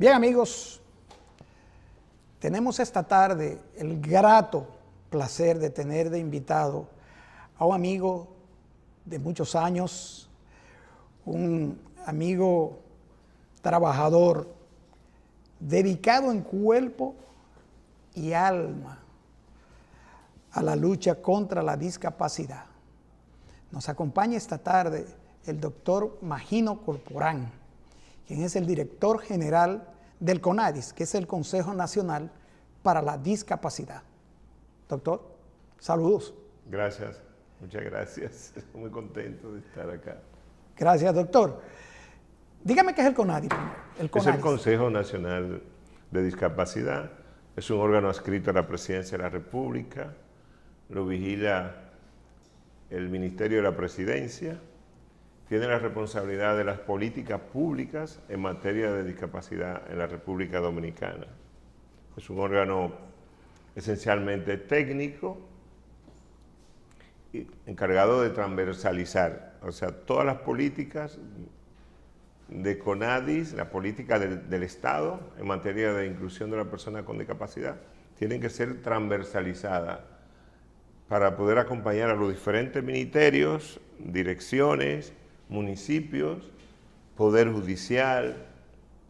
Bien, amigos, tenemos esta tarde el grato placer de tener de invitado a un amigo de muchos años, un amigo trabajador, dedicado en cuerpo y alma a la lucha contra la discapacidad. Nos acompaña esta tarde el doctor Magino Corporán, quien es el director general del CONADIS, que es el Consejo Nacional para la Discapacidad. Doctor, saludos. Gracias, muchas gracias. Muy contento de estar acá. Gracias, doctor. Dígame qué es el CONADIS primero. Es el Consejo Nacional de Discapacidad. Es un órgano adscrito a la Presidencia de la República. Lo vigila el Ministerio de la Presidencia. Tiene la responsabilidad de las políticas públicas en materia de discapacidad en la República Dominicana. Es un órgano esencialmente técnico y encargado de transversalizar, o sea, todas las políticas de CONADIS, la política del Estado en materia de inclusión de la persona con discapacidad, tienen que ser transversalizadas para poder acompañar a los diferentes ministerios, direcciones, municipios, Poder Judicial,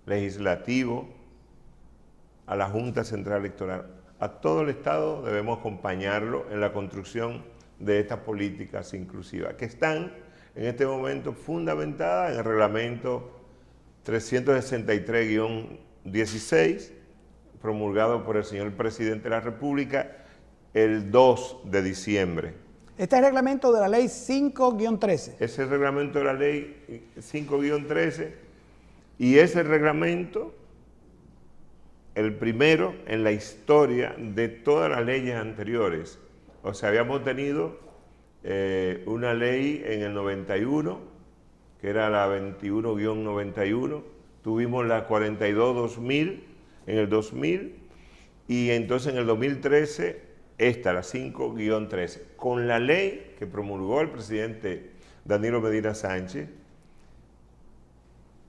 Legislativo, a la Junta Central Electoral. A todo el Estado debemos acompañarlo en la construcción de estas políticas inclusivas, que están en este momento fundamentadas en el reglamento 363-16, promulgado por el señor Presidente de la República el 2 de diciembre. Este es el reglamento de la ley 5-13. Es el reglamento de la ley 5-13 y es el reglamento, el primero en la historia de todas las leyes anteriores. O sea, habíamos tenido una ley en el 91, que era la 21-91, tuvimos la 42-2000 en el 2000 y entonces en el 2013 esta, la 5-13, con la ley que promulgó el presidente Danilo Medina Sánchez,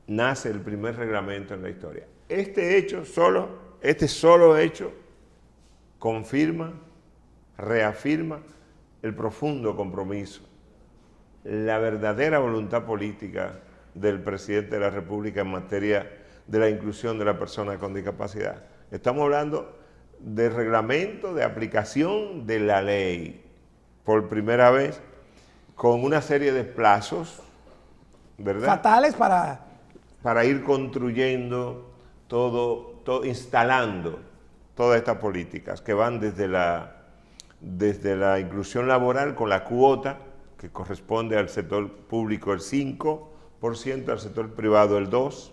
nace el primer reglamento en la historia. Este solo hecho confirma, reafirma el profundo compromiso, la verdadera voluntad política del presidente de la República en materia de la inclusión de la persona con discapacidad. Estamos hablando de reglamento, de aplicación de la ley, por primera vez, con una serie de plazos, ¿verdad? Fatales para ir construyendo instalando todas estas políticas que van desde la inclusión laboral con la cuota, que corresponde al sector público el 5%, al sector privado el 2%,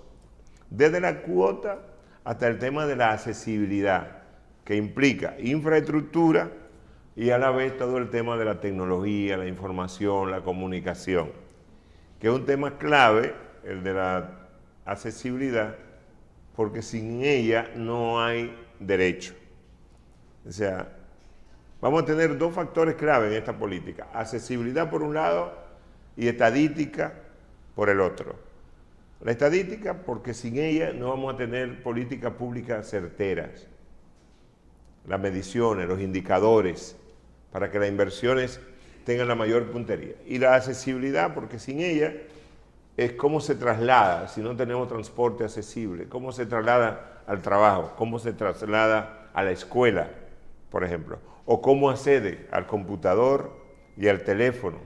desde la cuota hasta el tema de la accesibilidad, que implica infraestructura y a la vez todo el tema de la tecnología, la información, la comunicación, que es un tema clave, el de la accesibilidad, porque sin ella no hay derecho. O sea, vamos a tener dos factores clave en esta política: accesibilidad por un lado y estadística por el otro. La estadística, porque sin ella no vamos a tener políticas públicas certeras. Las mediciones, los indicadores, para que las inversiones tengan la mayor puntería. Y la accesibilidad, porque sin ella es cómo se traslada, si no tenemos transporte accesible, cómo se traslada al trabajo, cómo se traslada a la escuela, por ejemplo, o cómo accede al computador y al teléfono.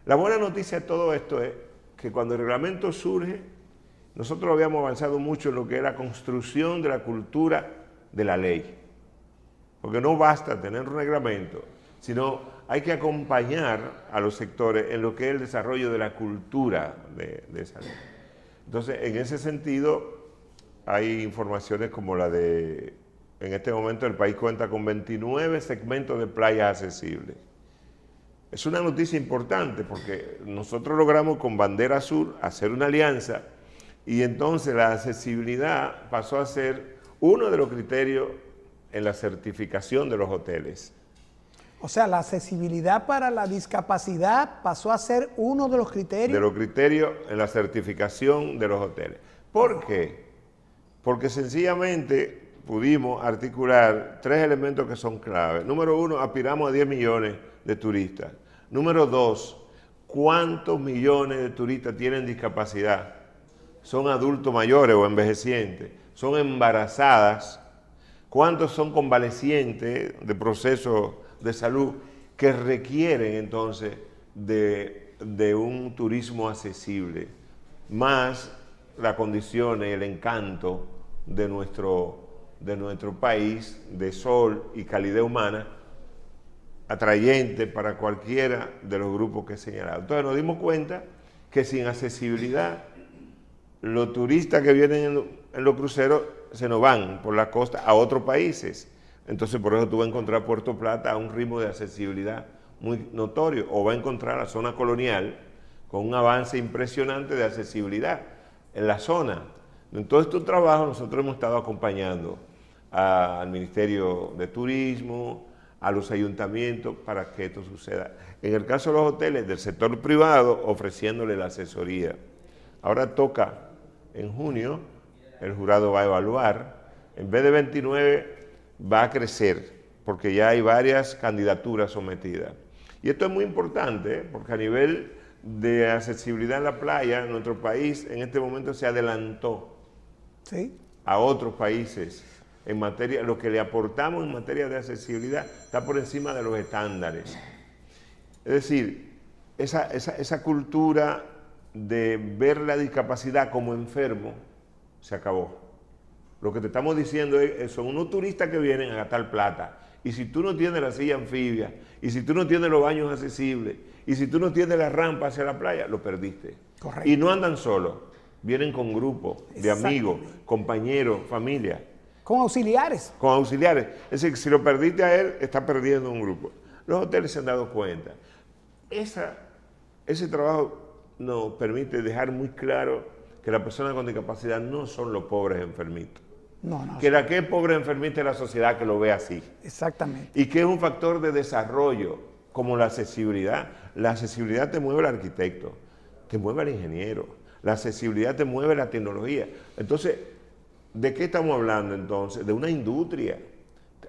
La buena noticia de todo esto es que cuando el reglamento surge, nosotros habíamos avanzado mucho en lo que es la construcción de la cultura de la ley. Porque no basta tener un reglamento, sino hay que acompañar a los sectores en lo que es el desarrollo de la cultura de esa ley. Entonces, en ese sentido, hay informaciones como la de, en este momento el país cuenta con 29 segmentos de playas accesibles. Es una noticia importante porque nosotros logramos con Bandera Sur hacer una alianza y entonces la accesibilidad pasó a ser uno de los criterios en la certificación de los hoteles. O sea, la accesibilidad para la discapacidad pasó a ser uno de los criterios. De los criterios en la certificación de los hoteles. ¿Por qué? porque sencillamente pudimos articular 3 elementos que son claves. Número 1, aspiramos a 10 millones de turistas. Número 2, ¿cuántos millones de turistas tienen discapacidad? ¿Son adultos mayores o envejecientes? ¿Son embarazadas? ¿Cuántos son convalecientes de procesos de salud que requieren entonces de un turismo accesible? Más las condiciones y el encanto de nuestro país, de sol y calidez humana, atrayente para cualquiera de los grupos que he señalado. Entonces nos dimos cuenta que sin accesibilidad, los turistas que vienen en los cruceros se nos van por la costa a otros países. Entonces por eso tú vas a encontrar Puerto Plata a un ritmo de accesibilidad muy notorio, o va a encontrar la zona colonial con un avance impresionante de accesibilidad en la zona. En todo este trabajo nosotros hemos estado acompañando al Ministerio de Turismo, a los ayuntamientos para que esto suceda. En el caso de los hoteles del sector privado, ofreciéndole la asesoría. Ahora toca, en junio, el jurado va a evaluar, en vez de 29, va a crecer, porque ya hay varias candidaturas sometidas. Y esto es muy importante, porque a nivel de accesibilidad en la playa, nuestro país en este momento se adelantó a otros países en materia, lo que le aportamos en materia de accesibilidad está por encima de los estándares. Es decir, esa cultura de ver la discapacidad como enfermo se acabó. Lo que te estamos diciendo es, son unos turistas que vienen a gastar plata, y si tú no tienes la silla anfibia, y si tú no tienes los baños accesibles, y si tú no tienes la rampa hacia la playa, lo perdiste. Correcto. Y no andan solos, vienen con grupos de amigos, compañeros, familia. Con auxiliares. Con auxiliares. Es decir, si lo perdiste a él, está perdiendo un grupo. Los hoteles se han dado cuenta. Ese trabajo nos permite dejar muy claro que las personas con discapacidad no son los pobres enfermitos. No. Que la que es pobre enfermita es la sociedad que lo ve así. Exactamente. Y que es un factor de desarrollo, como la accesibilidad. La accesibilidad te mueve al arquitecto, te mueve al ingeniero, la accesibilidad te mueve la tecnología. Entonces, ¿de qué estamos hablando entonces? De una industria.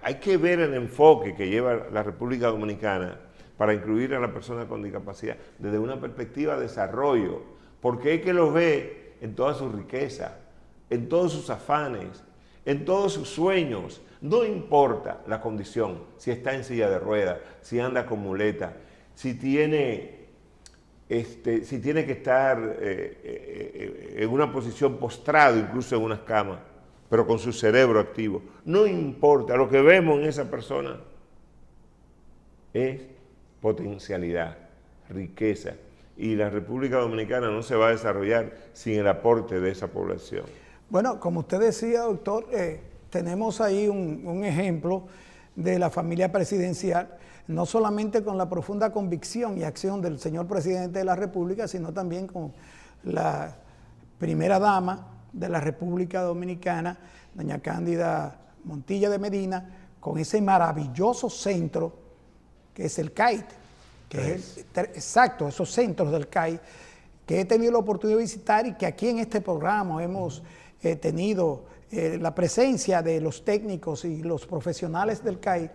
Hay que ver el enfoque que lleva la República Dominicana para incluir a la persona con discapacidad desde una perspectiva de desarrollo, porque hay que lo ve en toda su riqueza, en todos sus afanes, en todos sus sueños. No importa la condición, si está en silla de ruedas, si anda con muleta, si tiene que estar en una posición postrado, incluso en unas camas, pero con su cerebro activo. No importa, lo que vemos en esa persona es potencialidad, riqueza. Y la República Dominicana no se va a desarrollar sin el aporte de esa población. Bueno, como usted decía, doctor, tenemos ahí un ejemplo de la familia presidencial, no solamente con la profunda convicción y acción del señor presidente de la República, sino también con la primera dama de la República Dominicana, doña Cándida Montilla de Medina, con ese maravilloso centro que es el CAIT, que es exacto, esos centros del CAIT, que he tenido la oportunidad de visitar y que aquí en este programa hemos tenido la presencia de los técnicos y los profesionales del CAIT.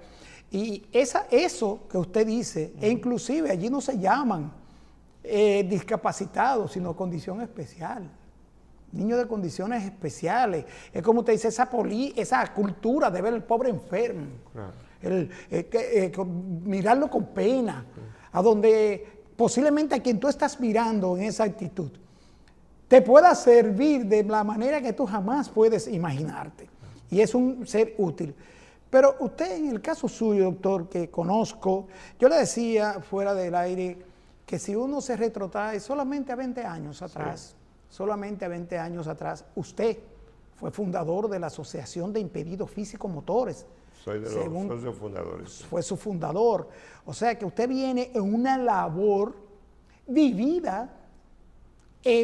Y eso que usted dice, e inclusive allí no se llaman discapacitados, sino condición especial. Niños de condiciones especiales. Es como usted dice, esa cultura de ver al pobre enfermo. Claro. Mirarlo con pena. A donde posiblemente a quien tú estás mirando en esa actitud te pueda servir de la manera que tú jamás puedes imaginarte. Y es un ser útil. Pero usted, en el caso suyo, doctor, que conozco, yo le decía fuera del aire que si uno se retrotrae solamente a 20 años atrás, solamente a 20 años atrás, usted fue fundador de la Asociación de Impedidos Físico-Motores. Soy de los socios fundadores. Fue su fundador. O sea que usted viene en una labor vivida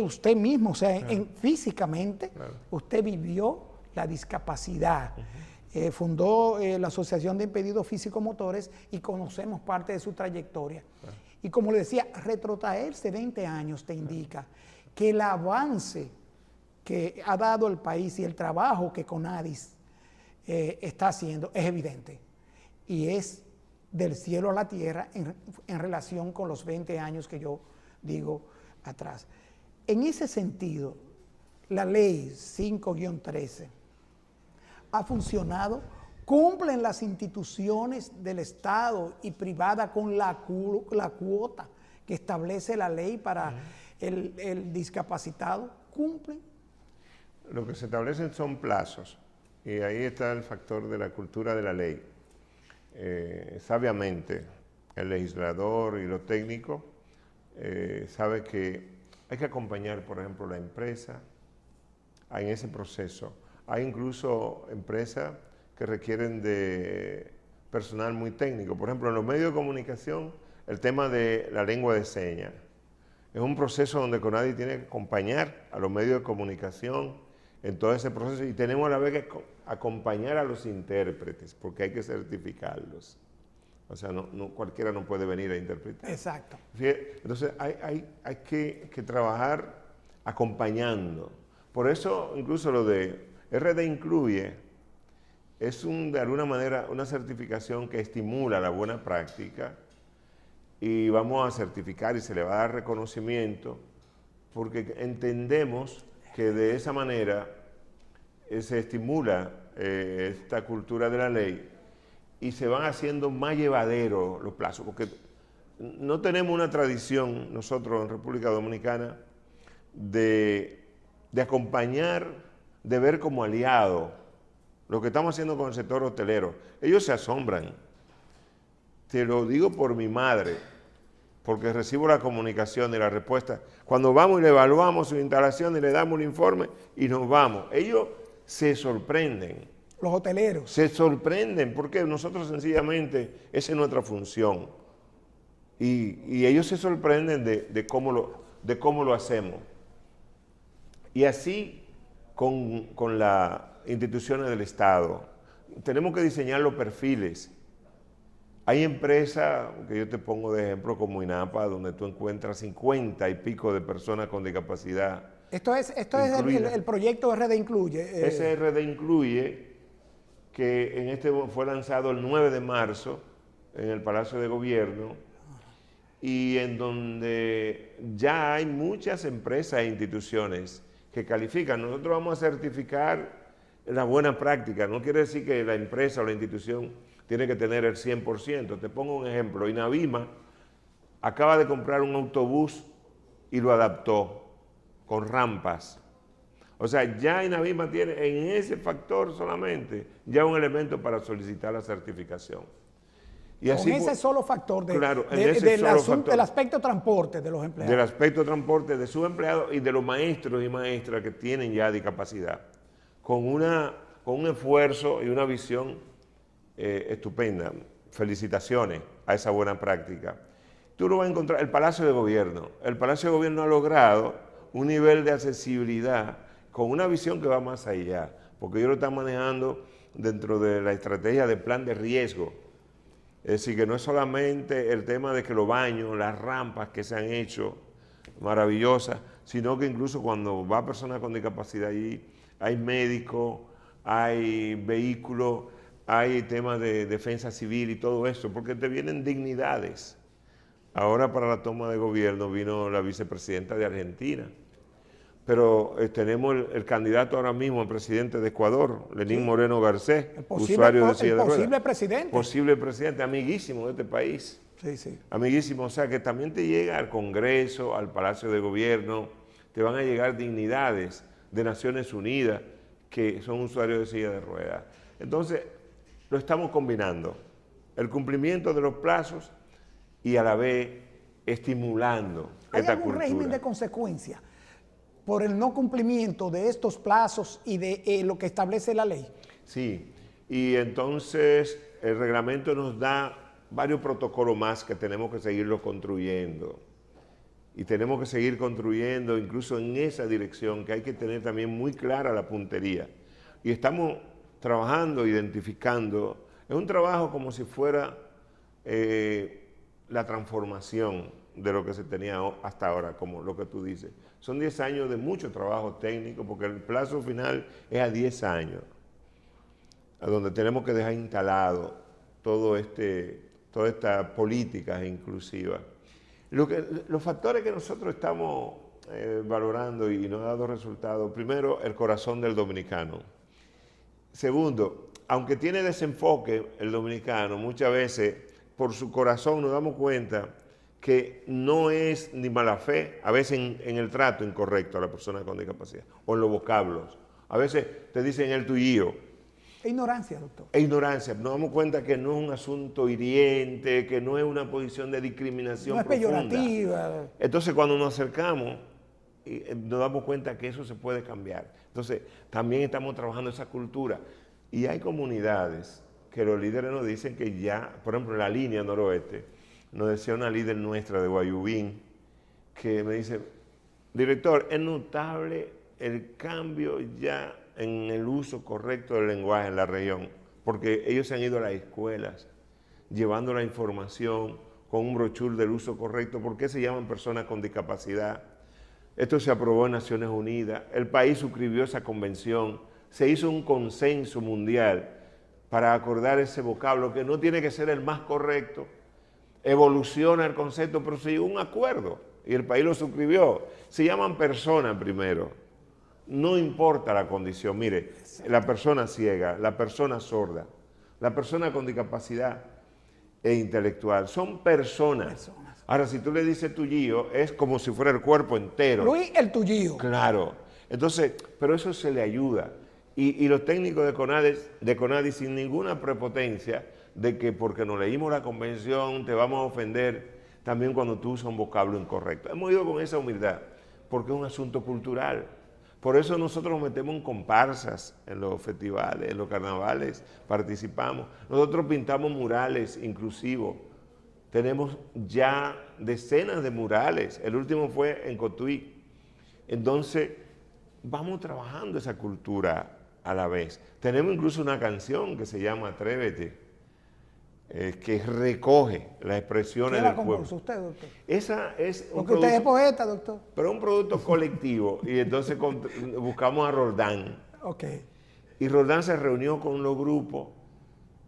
usted mismo, o sea, claro. Físicamente, claro. Usted vivió la discapacidad. Fundó la Asociación de Impedidos Físico-Motores y conocemos parte de su trayectoria. Claro. Y como le decía, retrotraerse 20 años te indica que el avance que ha dado el país y el trabajo que CONADIS está haciendo es evidente. Y es del cielo a la tierra en relación con los 20 años que yo digo atrás. En ese sentido, la ley 5-13 ha funcionado, cumplen las instituciones del Estado y privada con la cuota que establece la ley para el discapacitado, cumplen. Lo que se establecen son plazos, y ahí está el factor de la cultura de la ley. Sabiamente, el legislador y los técnicos sabe que hay que acompañar, por ejemplo, la empresa en ese proceso. Hay incluso empresas que requieren de personal muy técnico. Por ejemplo, en los medios de comunicación, el tema de la lengua de señas. Es un proceso donde CONADIS tiene que acompañar a los medios de comunicación en todo ese proceso, y tenemos a la vez que acompañar a los intérpretes, porque hay que certificarlos. O sea, cualquiera no puede venir a interpretar. Exacto. Entonces hay que trabajar acompañando. Por eso incluso lo de RD Incluye es de alguna manera una certificación que estimula la buena práctica, y vamos a certificar y se le va a dar reconocimiento porque entendemos que de esa manera se estimula esta cultura de la ley y se van haciendo más llevaderos los plazos, porque no tenemos una tradición nosotros en República Dominicana de acompañar, de ver como aliado lo que estamos haciendo con el sector hotelero. Ellos se asombran. Te lo digo por mi madre, porque recibo la comunicación y la respuesta. Cuando vamos y le evaluamos su instalación y le damos un informe y nos vamos, ellos se sorprenden. Los hoteleros. Se sorprenden porque nosotros sencillamente, esa es nuestra función. Y ellos se sorprenden de cómo lo hacemos. Y así con las instituciones del Estado. Tenemos que diseñar los perfiles. Hay empresas, que yo te pongo de ejemplo, como INAPA, donde tú encuentras 50 y pico de personas con discapacidad. Esto es el proyecto RD Incluye. Ese RD Incluye, que fue lanzado el 9 de marzo en el Palacio de Gobierno, y en donde ya hay muchas empresas e instituciones que califican. Nosotros vamos a certificar la buena práctica. No quiere decir que la empresa o la institución tiene que tener el 100%. Te pongo un ejemplo. INAVIMA acaba de comprar un autobús y lo adaptó con rampas. O sea, ya INAVIMA tiene en ese factor solamente ya un elemento para solicitar la certificación. Y así, con ese solo factor del aspecto transporte de los empleados. Del aspecto transporte de sus empleados y de los maestros y maestras que tienen ya discapacidad. Con un esfuerzo y una visión estupenda. Felicitaciones a esa buena práctica. Tú lo vas a encontrar, el Palacio de Gobierno. El Palacio de Gobierno ha logrado un nivel de accesibilidad con una visión que va más allá, porque ellos lo están manejando dentro de la estrategia de plan de riesgo. Es decir, que no es solamente el tema de que los baños, las rampas que se han hecho maravillosas, sino que incluso cuando va personas con discapacidad allí, hay médicos, hay vehículos, hay temas de defensa civil y todo eso, porque te vienen dignidades. Ahora para la toma de gobierno vino la vicepresidenta de Argentina, pero tenemos el candidato ahora mismo, el presidente de Ecuador, Lenín Moreno Garcés, usuario de silla de ruedas. Posible presidente. Posible presidente, amiguísimo de este país. Sí, sí. Amiguísimo, o sea que también te llega al Congreso, al Palacio de Gobierno, te van a llegar dignidades de Naciones Unidas que son usuarios de silla de ruedas. Entonces, lo estamos combinando, el cumplimiento de los plazos y a la vez estimulando ¿Hay esta algún cultura. régimen de consecuencia por el no cumplimiento de estos plazos y de lo que establece la ley? Sí, y entonces el reglamento nos da varios protocolos más que tenemos que seguirlo construyendo. Y tenemos que seguir construyendo incluso en esa dirección, que hay que tener también muy clara la puntería. Y estamos trabajando, identificando. Es un trabajo como si fuera la transformación de lo que se tenía hasta ahora, como lo que tú dices. Son 10 años de mucho trabajo técnico, porque el plazo final es a 10 años, a donde tenemos que dejar instalado todas estas políticas inclusivas. Los factores que nosotros estamos valorando y nos ha dado resultados, primero, el corazón del dominicano. Segundo, aunque tiene desenfoque el dominicano, muchas veces por su corazón nos damos cuenta que no es ni mala fe, a veces en el trato incorrecto a la persona con discapacidad, o en los vocablos. A veces te dicen el tuyío. Es ignorancia, doctor. Es ignorancia. Nos damos cuenta que no es un asunto hiriente, que no es una posición de discriminación no es profunda. peyorativa. Entonces, cuando nos acercamos, nos damos cuenta que eso se puede cambiar. Entonces, también estamos trabajando esa cultura. Y hay comunidades que los líderes nos dicen que ya, por ejemplo, en la línea noroeste, nos decía una líder nuestra de Guayubín, que me dice, director, es notable el cambio ya en el uso correcto del lenguaje en la región, porque ellos se han ido a las escuelas, llevando la información con un brochure del uso correcto, por qué se llaman personas con discapacidad. Esto se aprobó en Naciones Unidas, el país suscribió esa convención, se hizo un consenso mundial para acordar ese vocablo, que no tiene que ser el más correcto, evoluciona el concepto, pero se llegó a un acuerdo y el país lo suscribió. Se llaman personas primero, no importa la condición. Mire, la persona ciega, la persona sorda, la persona con discapacidad e intelectual, son personas. Ahora, si tú le dices tuyío, es como si fuera el cuerpo entero. Luis, el tuyío. Claro. Entonces, pero eso se le ayuda. Y los técnicos de CONADI sin ninguna prepotencia de que porque nos leímos la convención te vamos a ofender también cuando tú usas un vocablo incorrecto. Hemos ido con esa humildad porque es un asunto cultural. Por eso nosotros nos metemos en comparsas en los festivales, en los carnavales, participamos. Nosotros pintamos murales inclusivos. Tenemos ya decenas de murales. El último fue en Cotuí. Entonces, vamos trabajando esa cultura a la vez. Tenemos incluso una canción que se llama Atrévete, que recoge las expresiones del pueblo. ¿Qué la usted, doctor? Esa es un Porque usted es poeta, doctor. Pero un producto colectivo. Y entonces buscamos a Roldán. Ok. Y Roldán se reunió con los grupos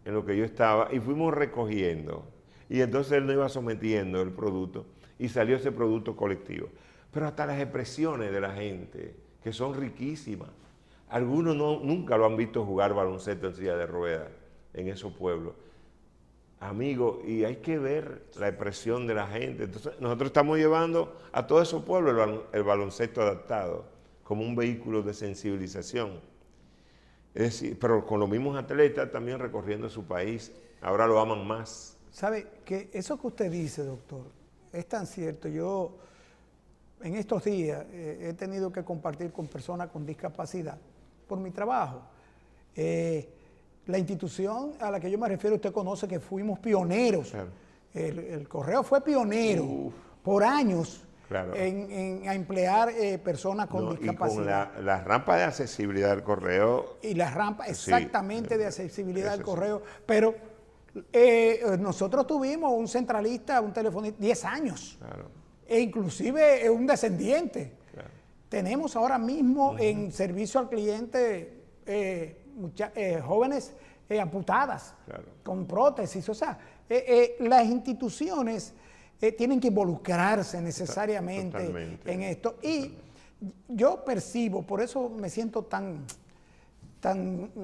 en los que yo estaba y fuimos recogiendo. Y entonces él nos iba sometiendo el producto y salió ese producto colectivo. Pero hasta las expresiones de la gente, que son riquísimas. Algunos nunca lo han visto jugar baloncesto en silla de ruedas en esos pueblos. Amigos, y hay que ver la expresión de la gente. Entonces, nosotros estamos llevando a todos esos pueblos el baloncesto adaptado como un vehículo de sensibilización. Es decir, pero con los mismos atletas también recorriendo su país. Ahora lo aman más. ¿Sabe que eso que usted dice, doctor, es tan cierto? Yo en estos días he tenido que compartir con personas con discapacidad por mi trabajo. La institución a la que yo me refiero, usted conoce que fuimos pioneros. Claro. El Correo fue pionero por años claro. a emplear personas con discapacidad. Y con la rampa de accesibilidad del Correo. Y la rampa exactamente de accesibilidad del Correo. Sí. Pero nosotros tuvimos un centralista, un telefonista, 10 años. Claro. E inclusive un descendiente. Claro. Tenemos ahora mismo en servicio al cliente jóvenes amputadas, claro. Con prótesis. O sea, las instituciones tienen que involucrarse necesariamente totalmente en esto. Y yo percibo, por eso me siento tan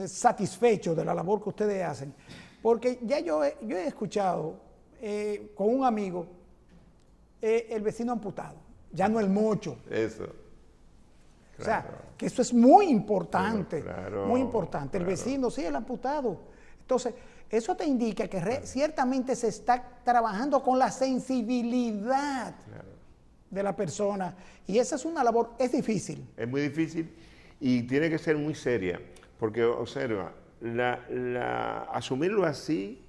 satisfecho de la labor que ustedes hacen, porque ya yo he escuchado con un amigo el vecino amputado, ya no el mocho. Eso. Claro. O sea, que eso es muy importante, claro, muy importante. Claro. El vecino, sí, el amputado. Entonces, eso te indica que ciertamente se está trabajando con la sensibilidad de la persona. Y esa es una labor, es difícil. Es muy difícil y tiene que ser muy seria, porque observa, asumirlo así,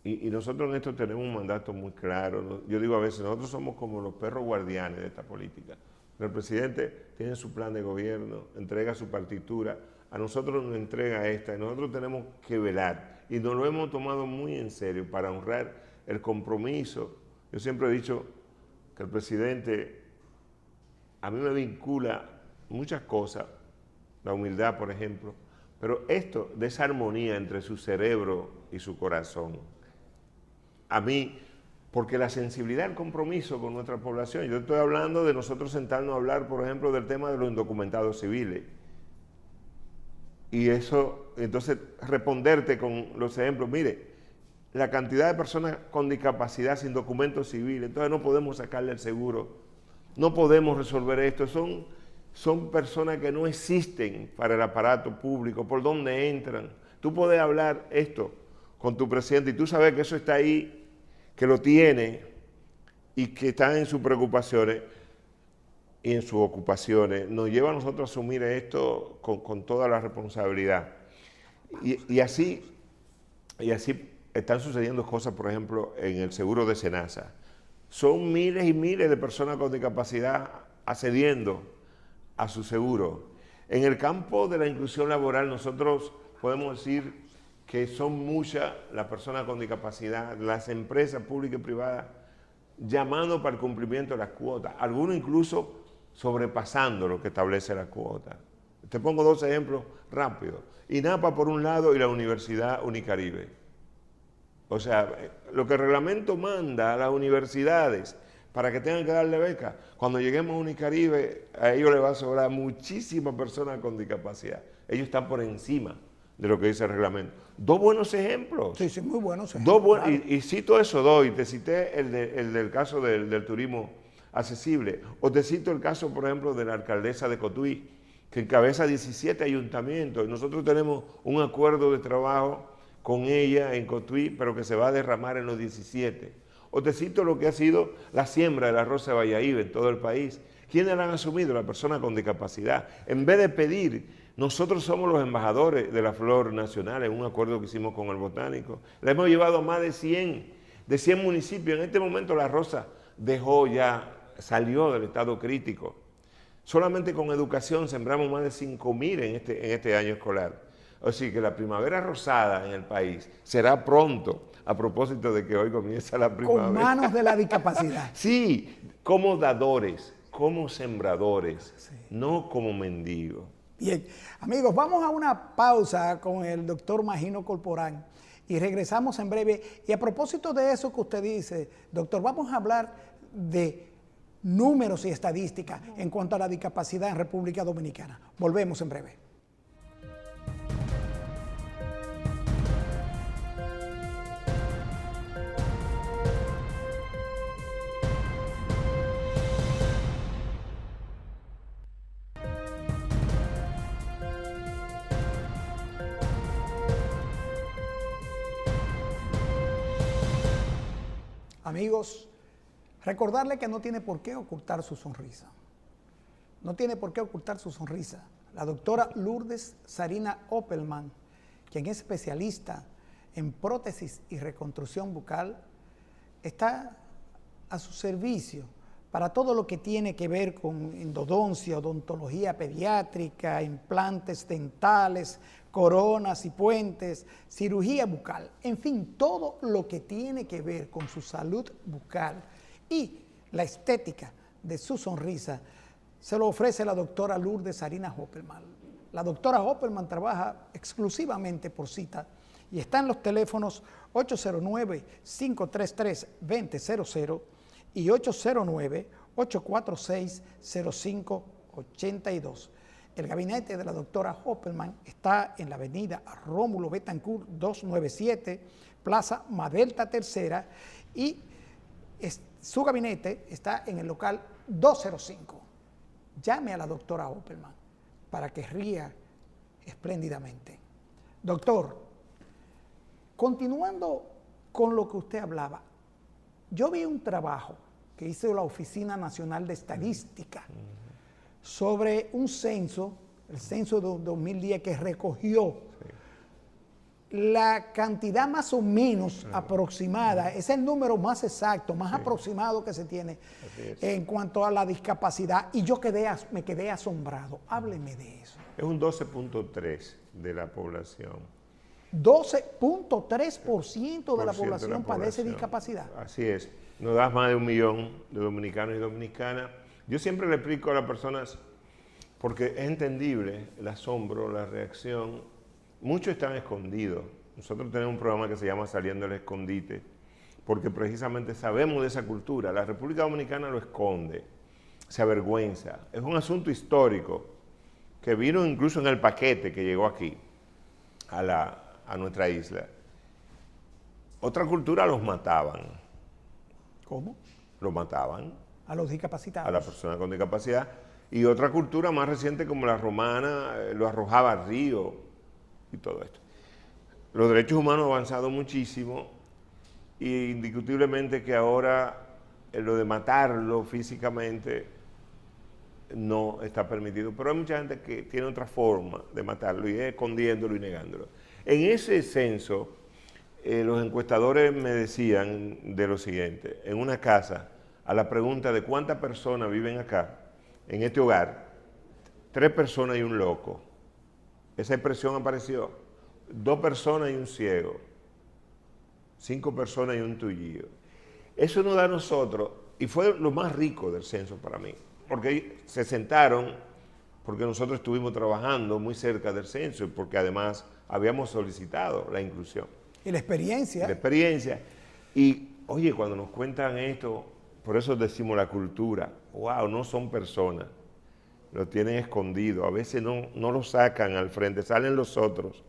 y nosotros en esto tenemos un mandato muy claro. Yo digo a veces, nosotros somos como los perros guardianes de esta política. El presidente tiene su plan de gobierno, entrega su partitura, a nosotros nos entrega esta, y nosotros tenemos que velar. Y nos lo hemos tomado muy en serio para honrar el compromiso. Yo siempre he dicho que el presidente a mí me vincula muchas cosas, la humildad, por ejemplo, pero esto de esa armonía entre su cerebro y su corazón, a mí, porque la sensibilidad, el compromiso con nuestra población, yo estoy hablando de nosotros sentarnos a hablar, por ejemplo, del tema de los indocumentados civiles. Y eso, entonces, responderte con los ejemplos, mire, la cantidad de personas con discapacidad sin documentos civiles, entonces no podemos sacarle el seguro, no podemos resolver esto, son personas que no existen para el aparato público, por dónde entran. Tú puedes hablar esto con tu presidente y tú sabes que eso está ahí, que lo tiene y que está en sus preocupaciones y en sus ocupaciones. Nos lleva a nosotros a asumir esto con toda la responsabilidad. Y así están sucediendo cosas, por ejemplo, en el seguro de Senasa. Son miles y miles de personas con discapacidad accediendo a su seguro. En el campo de la inclusión laboral nosotros podemos decir que son muchas las personas con discapacidad, las empresas públicas y privadas llamando para el cumplimiento de las cuotas, algunos incluso sobrepasando lo que establece la cuota. Te pongo dos ejemplos rápidos. INAPA por un lado y la Universidad Unicaribe. O sea, lo que el reglamento manda a las universidades para que tengan que darle beca, cuando lleguemos a Unicaribe, a ellos les va a sobrar muchísimas personas con discapacidad. Ellos están por encima de lo que dice el reglamento. Dos buenos ejemplos. Sí, muy buenos ejemplos. Claro. Y cito eso dos, y te cité el del caso del turismo accesible. O te cito el caso, por ejemplo, de la alcaldesa de Cotuí, que encabeza 17 ayuntamientos. Nosotros tenemos un acuerdo de trabajo con ella en Cotuí, pero que se va a derramar en los 17. O te cito lo que ha sido la siembra del arroz de Valladolid en todo el país. ¿Quiénes la han asumido? Las personas con discapacidad. En vez de pedir, nosotros somos los embajadores de la flor nacional, en un acuerdo que hicimos con el botánico. La hemos llevado a más de 100 municipios. En este momento la rosa salió del estado crítico. Solamente con educación sembramos más de 5.000 en este año escolar. Así que la primavera rosada en el país será pronto, a propósito de que hoy comienza la primavera. Con manos de la discapacidad. Sí, como dadores, como sembradores, sí, no como mendigos. Bien, amigos, vamos a una pausa con el doctor Magino Corporán y regresamos en breve. Y a propósito de eso que usted dice, doctor, vamos a hablar de números y estadísticas en cuanto a la discapacidad en República Dominicana. Volvemos en breve. Amigos, recordarle que no tiene por qué ocultar su sonrisa. No tiene por qué ocultar su sonrisa. La doctora Lourdes Sarina Opelman, quien es especialista en prótesis y reconstrucción bucal, está a su servicio para todo lo que tiene que ver con endodoncia, odontología pediátrica, implantes dentales, coronas y puentes, cirugía bucal, en fin, todo lo que tiene que ver con su salud bucal y la estética de su sonrisa, se lo ofrece la doctora Lourdes Sarina Opelman. La doctora Opelman trabaja exclusivamente por cita y está en los teléfonos 809-533-2000 y 809-846-0582. El gabinete de la doctora Opelman está en la avenida Rómulo Betancourt 297, Plaza Madelta Tercera, y su gabinete está en el local 205. Llame a la doctora Opelman para que ría espléndidamente. Doctor, continuando con lo que usted hablaba, yo vi un trabajo que hizo la Oficina Nacional de Estadística sobre un censo, el censo de 2010, que recogió la cantidad más o menos aproximada, es el número más exacto, más aproximado que se tiene en cuanto a la discapacidad, y yo me quedé asombrado. Hábleme de eso. Es un 12.3 de la población. 12.3% de la Por ciento población padece discapacidad. Así es. Nos da más de 1 millón de dominicanos y dominicanas. Yo siempre le explico a las personas, porque es entendible el asombro, la reacción. Muchos están escondidos. Nosotros tenemos un programa que se llama Saliendo del Escondite, porque precisamente sabemos de esa cultura. La República Dominicana lo esconde, se avergüenza. Es un asunto histórico que vino incluso en el paquete que llegó aquí, a nuestra isla. Otra cultura los mataban. ¿Cómo? Los mataban A los discapacitados. a las personas con discapacidad. Y otra cultura más reciente como la romana lo arrojaba al río y todo esto. Los derechos humanos han avanzado muchísimo y indiscutiblemente que ahora lo de matarlo físicamente no está permitido. Pero hay mucha gente que tiene otra forma de matarlo y es escondiéndolo y negándolo. En ese censo, los encuestadores me decían de lo siguiente: en una casa, a la pregunta de cuántas personas viven acá, en este hogar, 3 personas y un loco. Esa expresión apareció. 2 personas y un ciego. 5 personas y un tullío. Eso nos da a nosotros, y fue lo más rico del censo para mí, porque se sentaron, porque nosotros estuvimos trabajando muy cerca del censo, y porque además habíamos solicitado la inclusión. Y la experiencia. La experiencia. Y, oye, cuando nos cuentan esto, por eso decimos la cultura, wow, no son personas, lo tienen escondido, a veces no lo sacan al frente, salen los otros.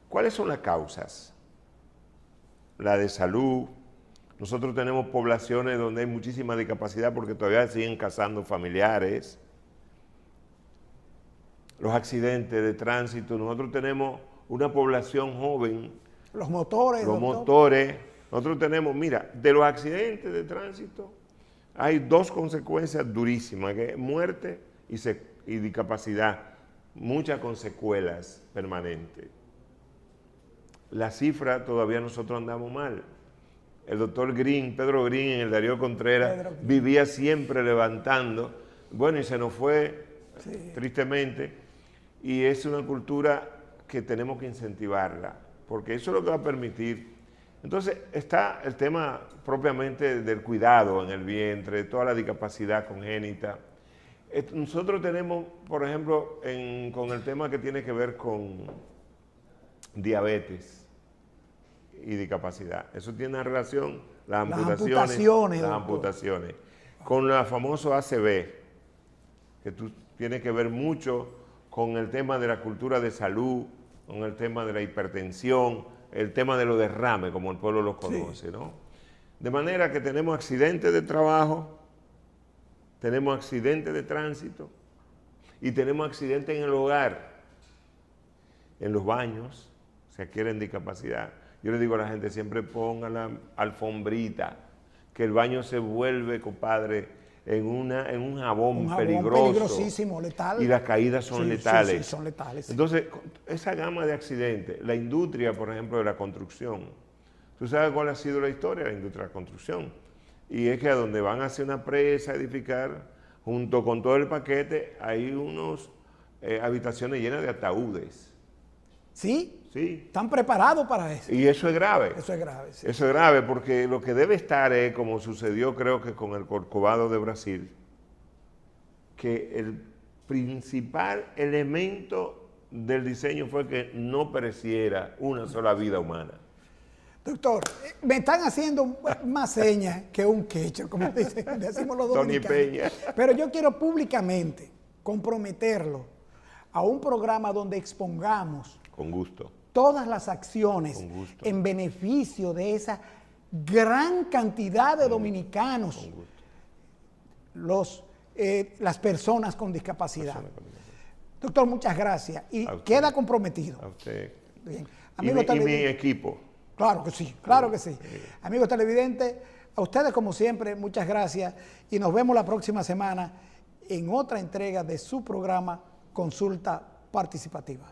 ¿Cuáles son las causas? La de salud. Nosotros tenemos poblaciones donde hay muchísima discapacidad porque todavía siguen casando familiares. Los accidentes de tránsito. Nosotros tenemos una población joven. Los motores. Los motores. Nosotros tenemos, mira, de los accidentes de tránsito hay 2 consecuencias durísimas, que es muerte y discapacidad. Muchas con secuelas permanentes. La cifra todavía nosotros andamos mal. El doctor Green, Pedro Green, en el Darío Contreras, vivía siempre levantando. Bueno, y se nos fue, sí, tristemente. Y es una cultura que tenemos que incentivarla, porque eso es lo que va a permitir. Entonces está el tema propiamente del cuidado en el vientre, toda la discapacidad congénita. Nosotros tenemos, por ejemplo, con el tema que tiene que ver con diabetes y discapacidad. Eso tiene una relación, las amputaciones, con la famoso ACV, que tiene que ver mucho con el tema de la cultura de salud, con el tema de la hipertensión, el tema de los derrames, como el pueblo los conoce, sí, ¿no? De manera que tenemos accidentes de trabajo, tenemos accidentes de tránsito y tenemos accidentes en el hogar, en los baños, se adquieren discapacidad. Yo le digo a la gente, siempre pongan la alfombrita, que el baño se vuelve, compadre, en un jabón peligroso. Peligrosísimo, letal. Y las caídas son letales. Sí, son letales. Entonces, esa gama de accidentes, la industria, por ejemplo, de la construcción. ¿Tú sabes cuál ha sido la historia de la industria de la construcción? Y es que a donde van a hacer una presa, a edificar, junto con todo el paquete, hay unas habitaciones llenas de ataúdes. ¿Sí? Sí. ¿Están preparados para eso? Y eso es grave. Eso es grave, sí. Eso es grave porque lo que debe estar es, como sucedió creo que con el Corcovado de Brasil, que el principal elemento del diseño fue que no pereciera una sola vida humana. Doctor, me están haciendo más señas que un quecho, como decimos los dominicanos. Tony Peña. Pero yo quiero públicamente comprometerlo a un programa donde expongamos con gusto todas las acciones en beneficio de esa gran cantidad de dominicanos, las personas con discapacidad. Doctor, muchas gracias. Y queda comprometido. A usted. Bien. Y mi equipo. Claro que sí, claro que sí. Amigos televidentes, a ustedes como siempre, muchas gracias. Y nos vemos la próxima semana en otra entrega de su programa Consulta Participativa.